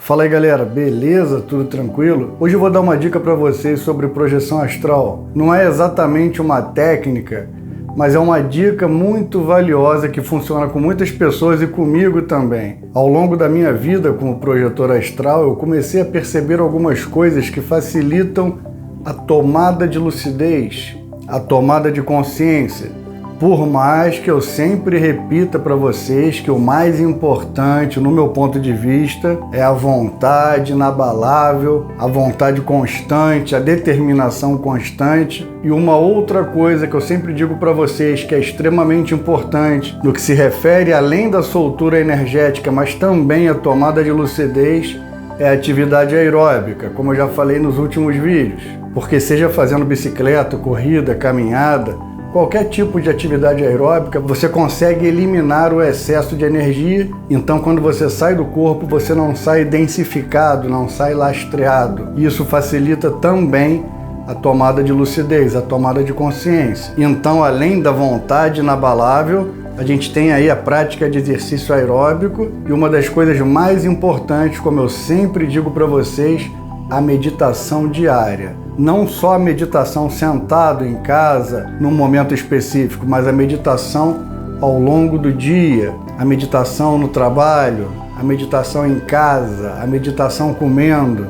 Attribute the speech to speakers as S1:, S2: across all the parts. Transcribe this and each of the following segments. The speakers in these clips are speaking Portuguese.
S1: Fala aí galera, beleza? Tudo tranquilo? Hoje eu vou dar uma dica para vocês sobre projeção astral. Não é exatamente uma técnica, mas é uma dica muito valiosa que funciona com muitas pessoas e comigo também. Ao longo da minha vida como projetor astral, eu comecei a perceber algumas coisas que facilitam a tomada de lucidez, a tomada de consciência. Por mais que eu sempre repita para vocês que o mais importante, no meu ponto de vista, é a vontade inabalável, a vontade constante, a determinação constante. E uma outra coisa que eu sempre digo para vocês que é extremamente importante no que se refere além da soltura energética, mas também a tomada de lucidez, é a atividade aeróbica, como eu já falei nos últimos vídeos. Porque seja fazendo bicicleta, corrida, caminhada, qualquer tipo de atividade aeróbica, você consegue eliminar o excesso de energia. Então, quando você sai do corpo, você não sai densificado, não sai lastreado. Isso facilita também a tomada de lucidez, a tomada de consciência. Então, além da vontade inabalável, a gente tem aí a prática de exercício aeróbico e uma das coisas mais importantes, como eu sempre digo para vocês, a meditação diária. Não só a meditação sentado em casa, num momento específico, mas a meditação ao longo do dia, a meditação no trabalho, a meditação em casa, a meditação comendo,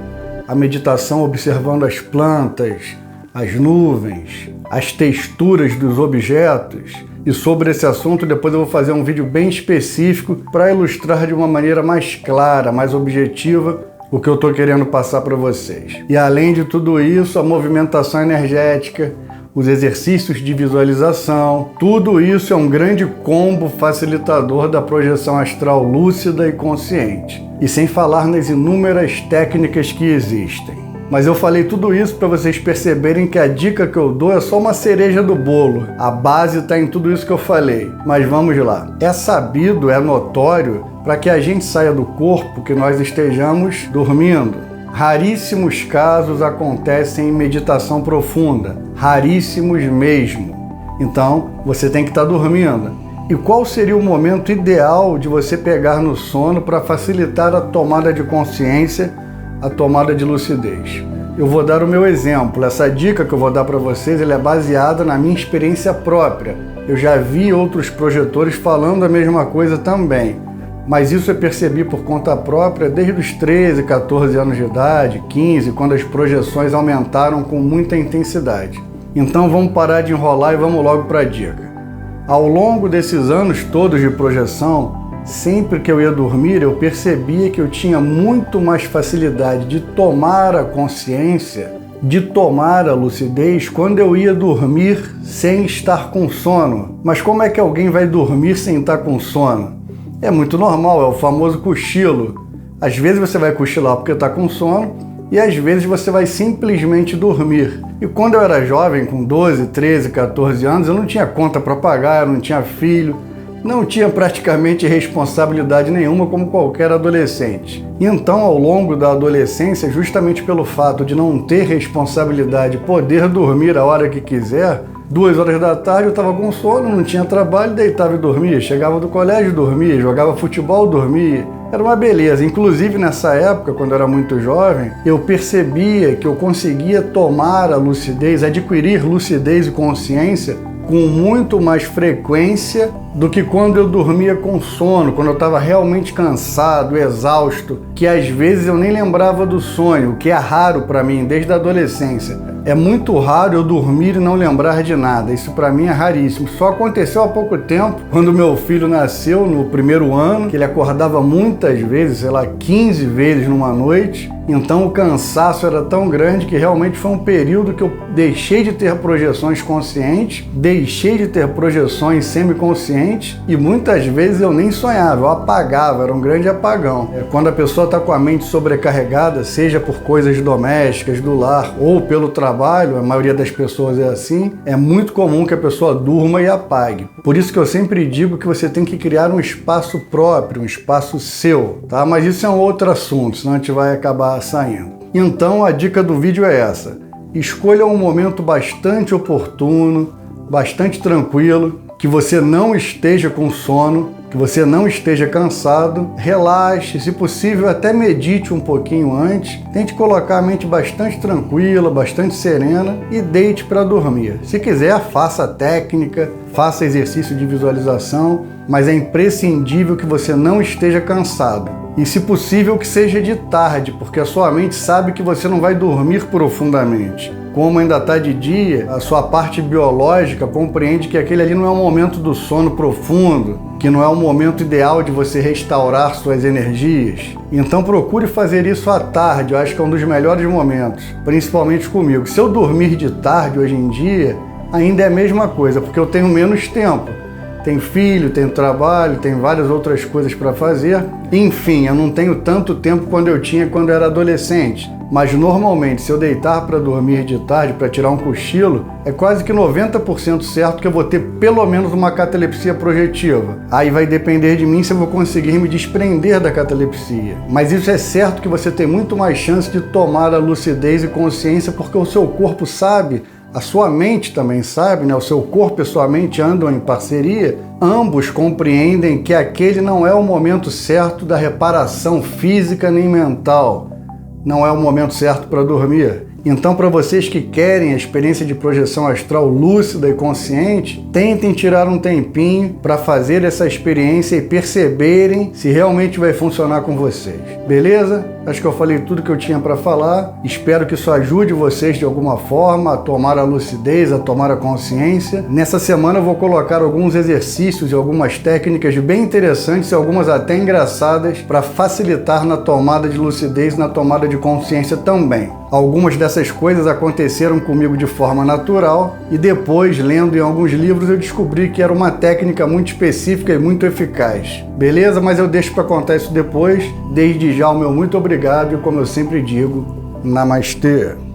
S1: a meditação observando as plantas, as nuvens, as texturas dos objetos. E sobre esse assunto, depois eu vou fazer um vídeo bem específico para ilustrar de uma maneira mais clara, mais objetiva, o que eu estou querendo passar para vocês. E além de tudo isso, a movimentação energética, os exercícios de visualização, tudo isso é um grande combo facilitador da projeção astral lúcida e consciente. E sem falar nas inúmeras técnicas que existem. Mas eu falei tudo isso para vocês perceberem que a dica que eu dou é só uma cereja do bolo. A base está em tudo isso que eu falei. Mas vamos lá. É sabido, é notório, para que a gente saia do corpo que nós estejamos dormindo. Raríssimos casos acontecem em meditação profunda. Raríssimos mesmo. Então, você tem que estar dormindo. E qual seria o momento ideal de você pegar no sono para facilitar a tomada de consciência, a tomada de lucidez? Eu vou dar o meu exemplo. Essa dica que eu vou dar para vocês, ela é baseada na minha experiência própria. Eu já vi outros projetores falando a mesma coisa também. Mas isso eu percebi por conta própria desde os 13, 14 anos de idade, 15, quando as projeções aumentaram com muita intensidade. Então vamos parar de enrolar e vamos logo para a dica. Ao longo desses anos todos de projeção, sempre que eu ia dormir, eu percebia que eu tinha muito mais facilidade de tomar a consciência, de tomar a lucidez quando eu ia dormir sem estar com sono. Mas como é que alguém vai dormir sem estar com sono? É muito normal, é o famoso cochilo. Às vezes você vai cochilar porque está com sono e às vezes você vai simplesmente dormir. E quando eu era jovem, com 12, 13, 14 anos, eu não tinha conta para pagar, eu não tinha filho, não tinha praticamente responsabilidade nenhuma como qualquer adolescente. Então, ao longo da adolescência, justamente pelo fato de não ter responsabilidade, poder dormir a hora que quiser, 2 horas da tarde eu estava com sono, não tinha trabalho, deitava e dormia. Chegava do colégio, dormia, jogava futebol, dormia. Era uma beleza. Inclusive nessa época, quando eu era muito jovem, eu percebia que eu conseguia tomar a lucidez, adquirir lucidez e consciência com muito mais frequência do que quando eu dormia com sono, quando eu estava realmente cansado, exausto, que às vezes eu nem lembrava do sonho, o que é raro para mim desde a adolescência. É muito raro eu dormir e não lembrar de nada, isso para mim é raríssimo. Só aconteceu há pouco tempo, quando meu filho nasceu no primeiro ano, que ele acordava muitas vezes, sei lá, 15 vezes numa noite. Então o cansaço era tão grande que realmente foi um período que eu deixei de ter projeções conscientes, deixei de ter projeções semiconscientes e muitas vezes eu nem sonhava, eu apagava, era um grande apagão. Quando a pessoa está com a mente sobrecarregada, seja por coisas domésticas, do lar ou pelo trabalho, a maioria das pessoas é assim, é muito comum que a pessoa durma e apague. Por isso que eu sempre digo que você tem que criar um espaço próprio, um espaço seu, tá? Mas isso é um outro assunto, senão a gente vai acabar saindo. Então a dica do vídeo é essa: escolha um momento bastante oportuno, bastante tranquilo, que você não esteja com sono, que você não esteja cansado, relaxe, se possível até medite um pouquinho antes, tente colocar a mente bastante tranquila, bastante serena e deite para dormir. Se quiser, faça a técnica, faça exercício de visualização, mas é imprescindível que você não esteja cansado. E se possível que seja de tarde, porque a sua mente sabe que você não vai dormir profundamente. Como ainda está de dia, a sua parte biológica compreende que aquele ali não é um momento do sono profundo, que não é o momento ideal de você restaurar suas energias. Então procure fazer isso à tarde, eu acho que é um dos melhores momentos, principalmente comigo. Se eu dormir de tarde hoje em dia, ainda é a mesma coisa, porque eu tenho menos tempo. Tenho filho, tenho trabalho, tenho várias outras coisas para fazer. Enfim, eu não tenho tanto tempo quando eu tinha quando eu era adolescente. Mas normalmente, se eu deitar para dormir de tarde, para tirar um cochilo, é quase que 90% certo que eu vou ter pelo menos uma catalepsia projetiva. Aí vai depender de mim se eu vou conseguir me desprender da catalepsia. Mas isso é certo que você tem muito mais chance de tomar a lucidez e consciência, porque o seu corpo sabe, a sua mente também sabe, né? O seu corpo e a sua mente andam em parceria. Ambos compreendem que aquele não é o momento certo da reparação física nem mental. Não é o momento certo para dormir. Então, para vocês que querem a experiência de projeção astral lúcida e consciente, tentem tirar um tempinho para fazer essa experiência e perceberem se realmente vai funcionar com vocês. Beleza? Acho que eu falei tudo que eu tinha para falar. Espero que isso ajude vocês de alguma forma a tomar a lucidez, a tomar a consciência. Nessa semana eu vou colocar alguns exercícios e algumas técnicas bem interessantes e algumas até engraçadas para facilitar na tomada de lucidez, na tomada de consciência também. Algumas dessas coisas aconteceram comigo de forma natural e depois, lendo em alguns livros, eu descobri que era uma técnica muito específica e muito eficaz. Beleza? Mas eu deixo para contar isso depois. Desde já o meu muito obrigado e, como eu sempre digo, Namastê!